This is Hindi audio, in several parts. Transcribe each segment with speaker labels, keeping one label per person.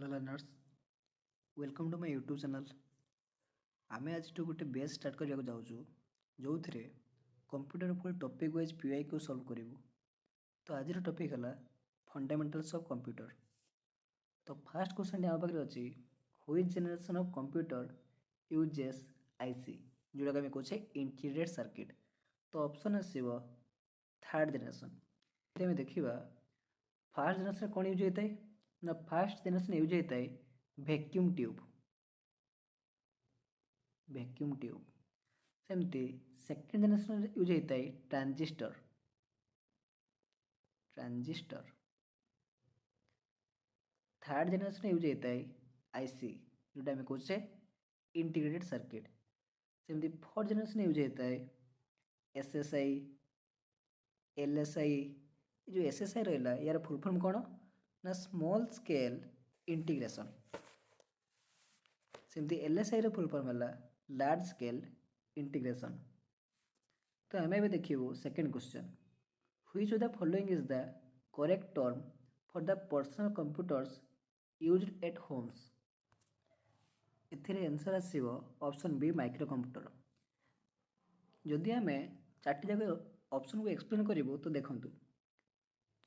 Speaker 1: Hello learners, welcome to my YouTube channel. आमे आज गोटे बेस स्टार्ट करने जाऊँ जो थे कंप्यूटर फुल टॉपिक वाइज पीआई को सॉल्व करूँ। तो आज टॉपिक है फंडामेंटल्स ऑफ कंप्यूटर। तो फास्ट क्वेश्चन आम पाखे अच्छी which generation of computer uses IC जोटा आम कहे इंटीग्रेटेड सर्किट। तो ऑप्शन आसो थर्ड जनरेशन। आम देखा फास्ट जनरेशन कौन यूज होता है ना फास्ट जनरेशन यूज होता है वैक्यूम ट्यूब सेमती सेकेंड जनरेशन यूज होता है ट्रांजिस्टर। थर्ड जनरेशन यूज होता है आईसी जोटा आम कहे इंटीग्रेटेड सर्किट। सेमती फोर्थ जनरेशन यूज होता है एसएसआई एलएसआई। जो एसएसआई रहा यार फुल फॉर्म कौन ना स्मॉल स्केल इंटीग्रेशन। सेमती एलएसआई रो फुल फॉर्म है लार्ज स्केल इंटीग्रेशन। तो आम ए देखू second question which of the following is the correct term for the personal computers used at homes. एथिरे आंसर आसीबो ऑप्शन बी माइक्रो कंप्यूटर। जदि आम चार्टी जाक ऑप्शन को एक्सप्लेन करूँ तो देखूँ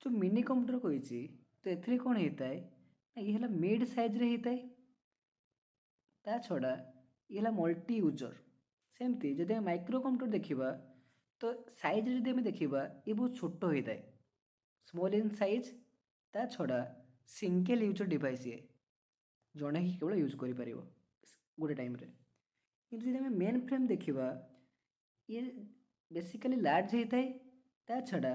Speaker 1: जो मिनी कंप्यूटर कही तो एथिरे कौन होता है ना ये मिड साइज रे होता है। ता छड़ा ये मल्टी यूजर। सेमती जदि माइक्रो कंप्यूटर देखा तो साइज जदि आम देखा ये बहुत छोट होता है स्मॉल इन साइज। ता छड़ा सिंगल यूजर डिवाइस ये जड़े ही केवल यूज कर गोटे टाइम रे। किंतु जब मेन फ्रेम देखा ये बेसिकली लार्ज होता है। ता छड़ा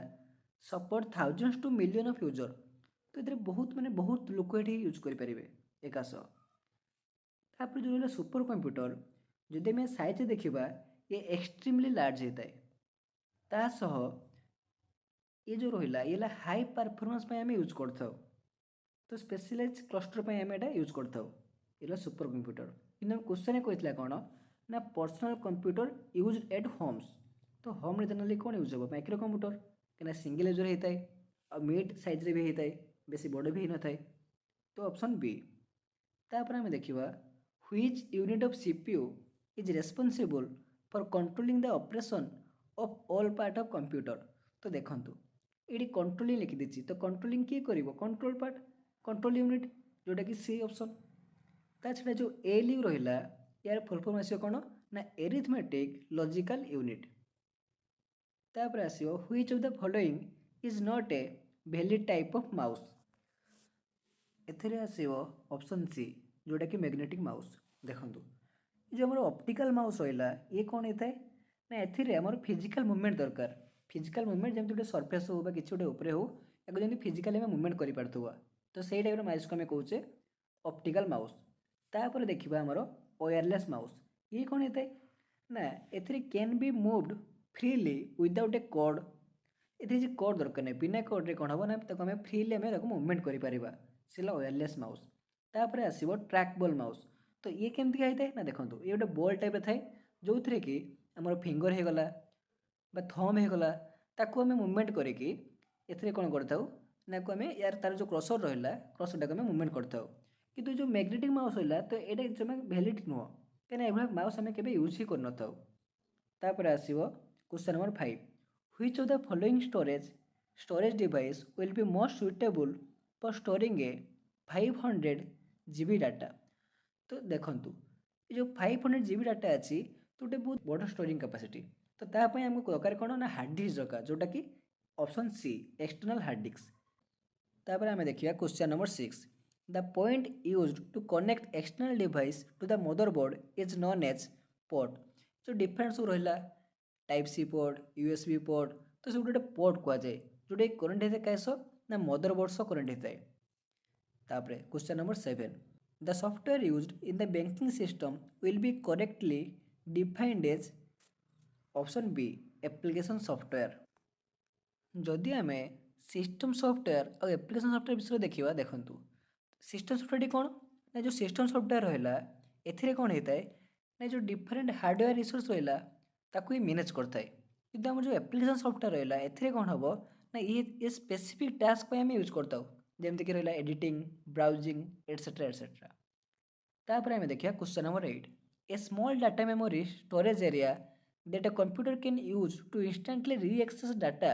Speaker 1: support thousands two million of user. तो ये बहुत माने बहुत लोक ये यूज करेंगे एकाश। तापर जो रहा सुपर कंप्यूटर जदि आम साइज देखा ये एक्सट्रीमली लार्ज होता है। तासह ये जो रहा ये हाई परफॉर्मेंस आम यूज कर तो स्पेशलाइज क्लस्टर आम यूज कर सुपर कंप्यूटर। कि क्वेश्चन कहता कौन ना personal computer use eight Holmes. तो होम रे जनरली कौन यूज हो माइक्रो कंप्यूटर कहीं सिंगल यूजर होता है और मिड साइज भी होता है बेसी बड़ भी होता है। तो ऑप्शन बी। तापर आम देखा which unit of CPU is responsible for controlling the operation of all part of computer. तो देखूँ ये कंट्रोलिंग लिखिदी तो कंट्रोलिंग किए कर कंट्रोल पार्ट कंट्रोल यूनिट जोटा कि सी ऑप्शन। ता छड़ा जो एलयू रहा यार फुल फॉर्म आसो कौन ना एरिथमेटिक लॉजिकल यूनिट। तापर आसो which of the following is not a valid type of mouse. एथिरे आसो ऑप्शन सी जोटा कि मैग्नेटिक माउस। देखूँ जो आम ऑप्टिकल माउस रहा ये कौन होता है ना एथिरे आमर फिजिकल मुवमेंट दरकार। फिजिकल मुवमेंट जमी गोटे सरफेस हो कि गोटे हो या जमी फिजिकाली आम मुवमेंट कर तो से टाइप माउस को आम कहे ऑप्टिकल माउस। तापर देखा आमर वायरलेस माउस ये कौन होता है ना एथिरे can be moved freely without a cord. ये कॉर्ड दरकार नहीं बिना कॉर्ड रे कौन हम ना आम फ्रीली आम मुवमेंट कर वायरलेस माउस। तापर आसो ट्रैकबल माउस। तो ये केमती होता है ना देखो ये गोटे बॉल टाइप थाए जो थे कि आम फिंगर होगला थम होगला ताकू आम मुवमेंट करके कौन करता ना आम यार तार जो क्रसर रहा क्रसर टाक मुवमेंट करता। किंतु जो मैग्नेटिक माउस रहा तो ये जमा वैलिड नुह कहीं माउस आम के यूज ही कर। तापर आसो question number 5 which of the following storage device will be most suitable for storing A 500 GB data. तो देखूँ ये जो 500 GB डाटा अच्छी तो गोटे बहुत बड़ स्टोरिंग कैपेसिटी। तो तापाई आमको दरकार कौन ना हार्ड डिस्क दरकार जोटा कि option C external hard disk. तापर आम देखिए question number 6 the point used to connect external device to the motherboard is known as port. जो डिफरेंट सब रहा type C port USB port तो सब गोटे पोर्ट कहुए जोटा करेन्ट होता है कैस ना मदरबोर्ड सह करेन्ट होता है। तापर question number 7 the software used in the banking system will be correctly defined as option B application software. जदि आम सिस्टम सॉफ्टवेयर और एप्लिकेशन सॉफ्टवेयर विषय देखा देखूँ सिस्टम सॉफ्टवेयर कौन ना जो सिस्टम सॉफ्टवेयर रहा ए कौन होता है ना जो डिफरेंट हार्डवेयर रिसोर्स रहा ताकू मैनेज करता है। किंतु आम जो एप्लिकेशन सॉफ्टवेयर रहा ए कौन हम ना ये स्पेसिफिक टास्क आम यूज करता जमीक रहा एडिटिंग ब्राउजिंग एटसेट्रा एटसेट्रा। तापर आम देखिए question number 8 a small data memory storage area that a computer can use to instantly re access data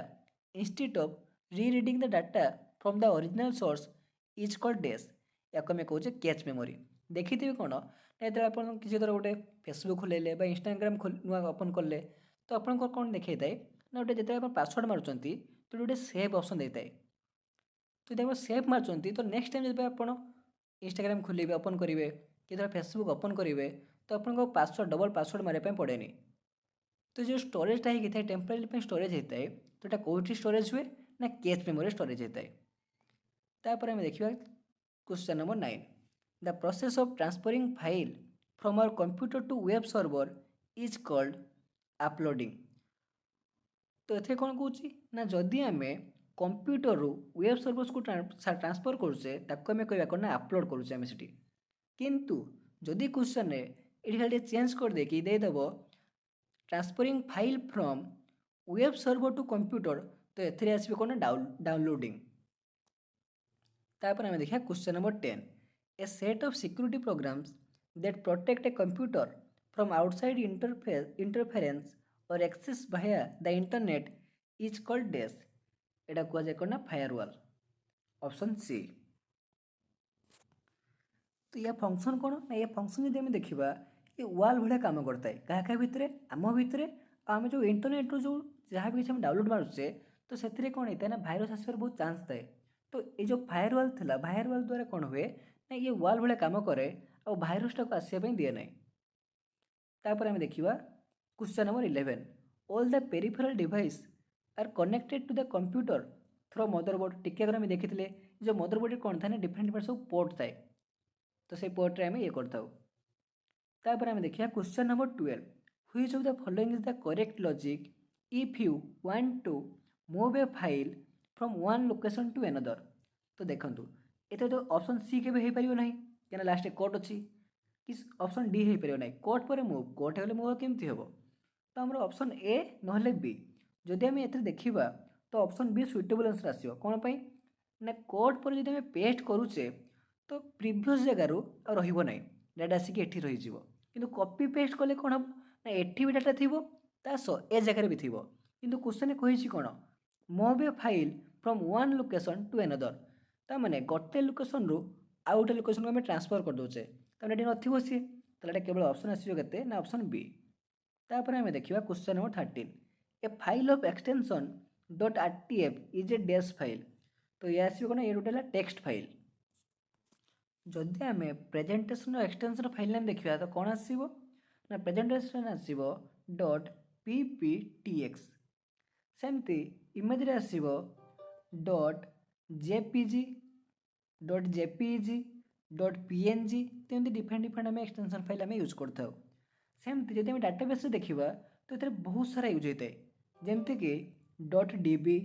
Speaker 1: instead of re reading the data from the original source is called dash या आम कहे कैच मेमोरी। देखिए कौन जो आप किसी तरह गोटे फेसबुक खोलेले इंस्टाग्राम नुआ ओपन कले तो आपको कौन देखा था ना गोटे जो पासवर्ड मार्च तो गोटे सेव ऑप्शन देता है। तो जब सेव मार्च तो नेक्स्ट टाइम जब आप इंस्टाग्राम खोलेंगे ओपन करेंगे कि फेसबुक ओपन करेंगे तो आपको पासवर्ड डबल पासवर्ड मारे पड़ेनि। तो जो स्टोरेजटा होता है टेम्परेरी स्टोरेज होता है तो यहाँ कौटी स्टोरेज हुए ना कैच मेमोरी स्टोरेज होता है। तापर आम देखा question number 9 the process of transferring file from our computer to web server is called uploading. तो ये कौन कौच ना जदि आम कंप्यूटर रू वेब सर्वर्स को ट्रांसफर करुचे ताको आम कह ना अपलोड करुचे आम से। किंतु जदि क्वेश्चन ये खाली चेंज कर देकी देदेव transferring file from web server to computer तो ये आसो कौन डाउनलोडिंग। तापर आम देखा question number 10 a set of security programs that protect a computer from outside interference और access via the internet is called dash एटा कहुए कौन ना फायरवॉल ऑप्शन सी। तो यह फंक्शन कौन ना ये फंक्शन जब देखा ये वाल भाया कम करता है क्या भितर आम भितर आम जो इंटरनेट जो जहाँ भी किसी डाउनलोड मारुचे तो से कौन होता है ना भाइरस आसवर बहुत चांस थाए। तो ये जो फायरवॉल था फायरवॉल द्वारा कौन हुए ना ये वाल भाया कम करे और भाइरसटा को आसवाई दिए ना। तापर आम देखा question number 11 all the peripheral device are connected to the computer through motherboard. टिके आगे आम देखी जो मदरबोर्ड कौन था ना डिफरेंट डिफरेंट सब पोर्ट थाए तो से पोर्ट्रे आम ये करता। तापर आम देखिए question number 12 which of the following is the correct logic if you want to move a file from one location to another. तो देखूँ ये तो ऑप्शन सी के हो पार ना क्या लास्ट कोट अच्छी कि ऑप्शन डी हो पार ना कोट पर मूव कोट हो मूव केमती हम तो आम ऑप्शन ए ना बी जदि आम ये देखा तो ऑप्शन बी सुइटेबल आंसर आसो कौन पाई ना कोट पर जो पेस्ट करुचे तो प्रीवियस जगार रही डाटा आसिक एठी रही किंतु कॉपी पेस्ट कले कौन हम ना एठी भी डाटा थी ए जगह भी थी किंतु क्वेश्चन कही कौन move a file from one location to another ताने गोटे लोकेशन रु आउ गोटे लोकेशन को आम ट्रांसफर करदे तमें ये नथिबो सी तो केवल ऑप्शन आसो के ना ऑप्शन बी। तापर आम देखा question number 13 A file of extension dot RTF is a dash file. तो ये आसो कौन ये गोटे टेक्स्ट फाइल। जदि आम प्रेजेंटेशन एक्सटेंशन फाइल नाम देखा तो कौन आसो ना प्रेजेंटेशन आसो डॉट pptx सेमती इमेज आसो dot JPG dot JPG dot PNG तो डिफरेंट डिफरेंट आम एक्सटेंशन फाइल आम यूज करता। सेमती जब डाटाबेस देखा तो ये बहुत सारा यूज होता है जमीक dot DB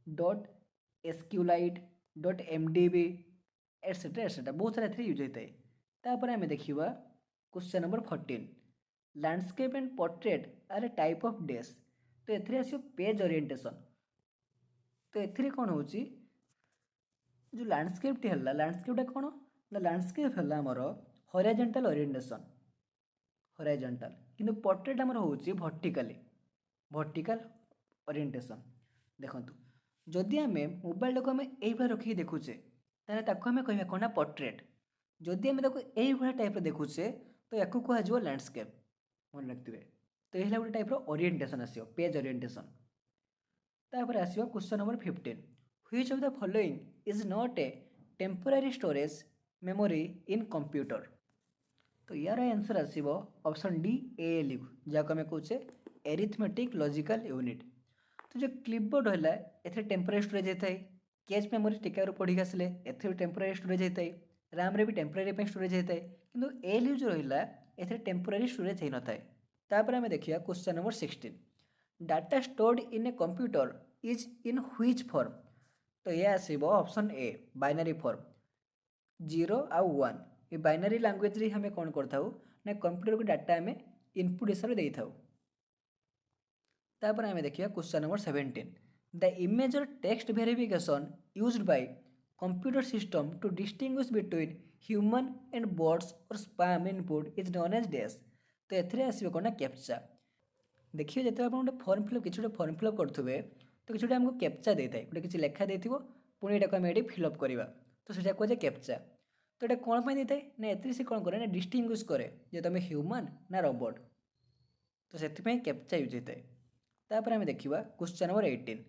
Speaker 1: dot SQLite dot MDB etcetera etcetera बहुत सारा यूज होता है। तापर आम देखा question number 14 landscape and portrait are a type of dash. तो ये आसो पेज ओरिएंटेशन। तो ये कौन हो जो लैंडस्केप है लैंडस्केपटा कौन ना लैंडस्केप है आमर हॉरिजॉन्टल ओरिएंटेशन हॉरिजॉन्टल किंतु पोर्ट्रेट आमर हो वर्टिकली वर्टिकल ओरिएंटेशन। देखो जदि आम मोबाइल को आम यही रखिए देखुचे ताको आम कह कौन ना पोर्ट्रेट जदि आम यही टाइप देखुचे तो या कह लैंडस्केप मन रखिए। तो यही गोटे टाइप ओरिएंटेशन आसो पेज ओरिएंटेशन। तापर आसो question number 15 which of the following is not A temporary storage memory in computer. तो यार आंसर आसो ऑप्शन डी ALU जहाँ आम कहे एरिथमेटिक लॉजिकल यूनिट। तो जो क्लिपबोर्ड है ये टेम्पोरारी स्टोरेज होता है कैच मेमोरी टिकार पढ़ी आसले ए टेम्पोरारी स्टोरेज होता है रैम रे भी टेम्पोरारी स्टोरेज होता है किंतु ALU जो रहा ए टेम्पोरारी स्टोरेज हो न था। तापर आम देखिए question number 16 data stored in a computer is in which form. तो ये आसो ऑप्शन ए बाइनरी फॉर्म 0 आउ 1 ये बाइनरी लैंग्वेज रे हमें कौन करता ना कंप्यूटर को डाटा आम इनपुट हिसाब से देता। तापर आम देखिए क्वेश्चन नंबर 17 द इमेज और text verification used by computer system to distinguish between human and bots or spam input is known as dash। तो एथिरे आसीबो कोना कैप्चा। देखिए जेते आपण गोटे फॉर्म फिलअप किछि गोटे फॉर्म फिलअप करथुबे तो किछि गोटे हमको कैप्चा देइथाय गोटे किछि लेखा देथिबो पुणी एटाको हम एडी फिलअप करबा तो सेटा को जे कैप्चा। तो एटा कोन पय देइथाय ना एथिरे से कोन करे ना डिस्टिंग्विश करे जे तमे ह्यूमन ना रोबोट। तो सेथिपय कैप्चा यूज हेतै। तापर हम देखिबा question number 18।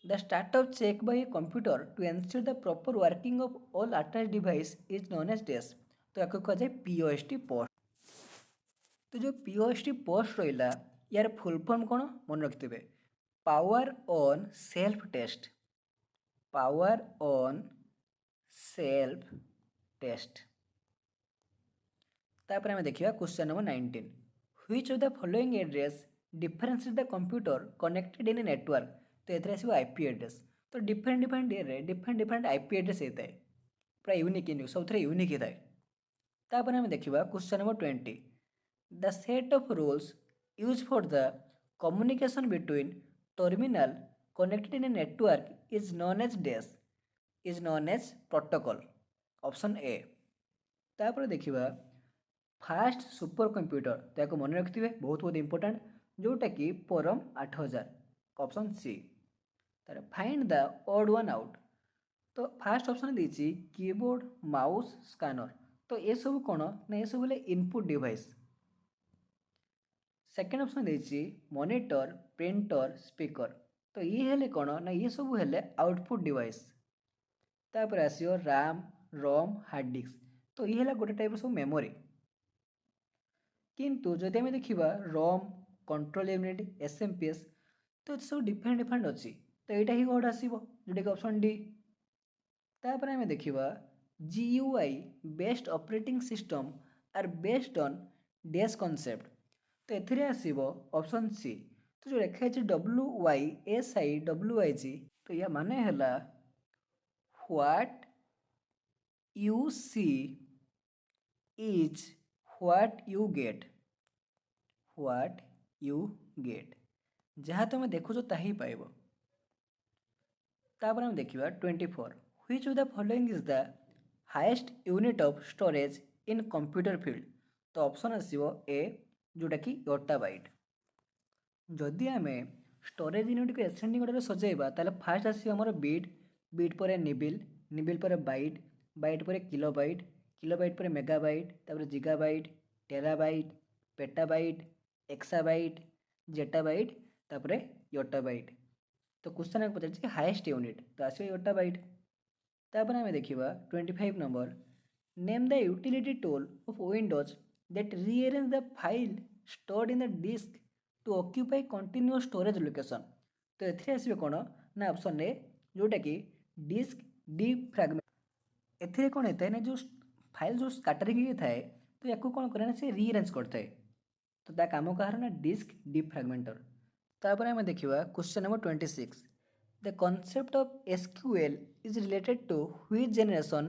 Speaker 1: The startup check by a computer to ensure the proper working of all attached device is known as dash। तो याको कहा जाए POST पोस्ट। तो जो POST पोस्ट रहिला यार फुल फॉर्म कौन मन रखिथे power on self test. Power on self test. तापर हम देखिबा question number 19। Which of the following address differentiate the computer connected in a network. तो एथरे आसीबो आईपी एड्रेस। तो डिफरेंट आईपी एड्रेस हेतै पूरा यूनिक सब थरे यूनिक हेतै। तापर हम देखिबा question number 20। The set of rules use for the communication between terminal connected in a network is known as dash is known as protocol. Option A. तापर देखिबा फास्ट सुपर कंप्यूटर तो या मन रखिथे बहुत बहुत इंपोर्टेंट जोटा कि परम 8000। Option C. तार find the odd one out. तो फास्ट ऑप्शन देछि कीबोर्ड माउस स्कैनर। तो ये सब कौन ना ये सब इनपुट डिवाइस। सेकेंड ऑप्शन देछि मॉनिटर प्रिंटर स्पीकर। तो ये हेले कौन ना ये सब हेले आउटपुट डिवाइस। तापर आसियो रैम रोम हार्ड डिस्क। तो ये हेला गोटे टाइप सब मेमोरी। किंतु जदि आम देखा रम कंट्रोल यूनिट एसएमपीएस तो सब डिफरेंट अच्छी। तो यहाँ ही कौन आसो जोटा कि ऑप्शन डी। तापर आम देखा GUI based operating system are based on dash concept. तो एथिरे आसीबो ऑप्शन सी। तो जो लिखा है WYSIWIG तो या माने हला what you see is what you get. What you get जहाँ तुम देखुच ताही पाइब। तापर हम देखिबा 24। Which of the following is the highest unit of storage in computer field. तो ऑप्शन आसीबो ए जोटा कि योटाबाइट। जदि आम स्टोरेज यूनिट को एसेंडिंग ऑर्डर सजेबा ताले फास्ट आसीबो हमर बिट बिट पर निबिल निबिल पर बाइट बाइट पर किलोबाइट किलोबाइट पर मेगाबाइट तापर gigabyte terabyte petabyte exabyte zettabyte तापर योटाबाइट। तो क्वेश्चन पचार हाईएस्ट यूनिट तो आसो योटाबाइट। तापर आम देखा 25 number. Name the utility tool of Windows that rearrange the file stored in the disk to occupy continuous storage location. तो एथिरे आसीबे कोन ना ऑप्शन ए जोटा कि डिस्क डिफ्रैगमेंट। एथिरे कोन हेतै ना जो फाइल जो स्कैटरिंग ही थाए तो याकू कोन करे ना से रीअरेंज करथाए। तो ता काम कहार ना डिस्क डिफ्रैगमेंटर। तापर आम देखा question number 26। The concept of SQL is related to which generation.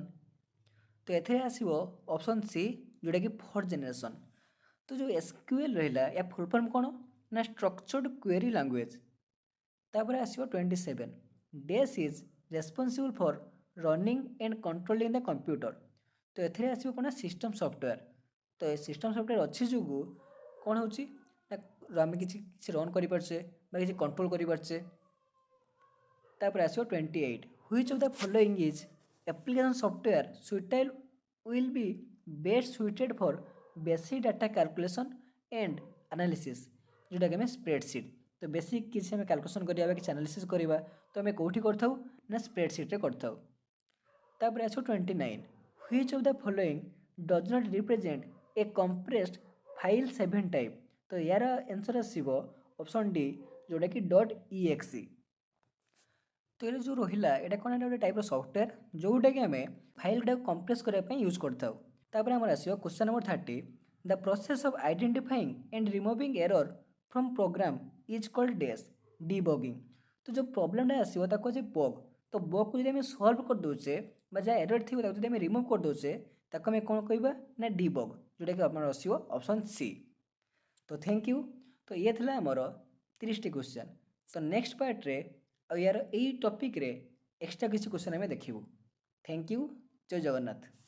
Speaker 1: तो एथे आसीबो ऑप्शन सी जोटा कि फोर्थ जेनरेशन। तो जो एसक्यूएल रहिला या फुल फॉर्म कोन ना स्ट्रक्चर्ड क्वेरी लैंग्वेज। तापर आसीबो 27। Dash is responsible for running and controlling the computer. तो एथे आसीबो कोन सिस्टम सॉफ्टवेयर। तो ये सिस्टम सॉफ्टवेयर अच्छी जो कौन होची आम कि रन कर कंट्रोल कर। तापर आसो 28। Which of the following is application software suitable will be best suited for basic data calculation and analysis जोटा कि स्प्रेडशीट। तो बेसिक किसी आम कैलकुलेशन करवा कि एनालिसिस करवा तो आम कौटी कर स्प्रेडशीट कर। तापर आसो 29। Which of the following does not represent a compressed file 7 type. तो यार आंसर आसीबो ऑप्शन डी जोटा कि .exe। तो ये जो रहिला एटा कोन गोटे टाइप सॉफ्टवेयर जोटा कि आम फाइल गुड़ा कंप्रेस करने यूज करताऊ। तापर आमर आसीबो question number 30। The process of identifying and removing error from program is called dash debugging. तो जो प्रॉब्लमटा आसीबो ताको जे बग। तो बग को जब सॉल्व कर दोचे जहाँ एरर थी जब रिमूव कर दोचे ताको आम कौन कहबा ना डिबग जोटा कि आमर आसीबो ऑप्शन सी। तो थैंक यू। तो ये थिला आमर 30 क्वेश्चन। तो नेक्स्ट पार्ट रे यार यही टॉपिक रे एक्स्ट्रा किसी क्वेश्चन आम देखिबू। Thank you. जय जगन्नाथ।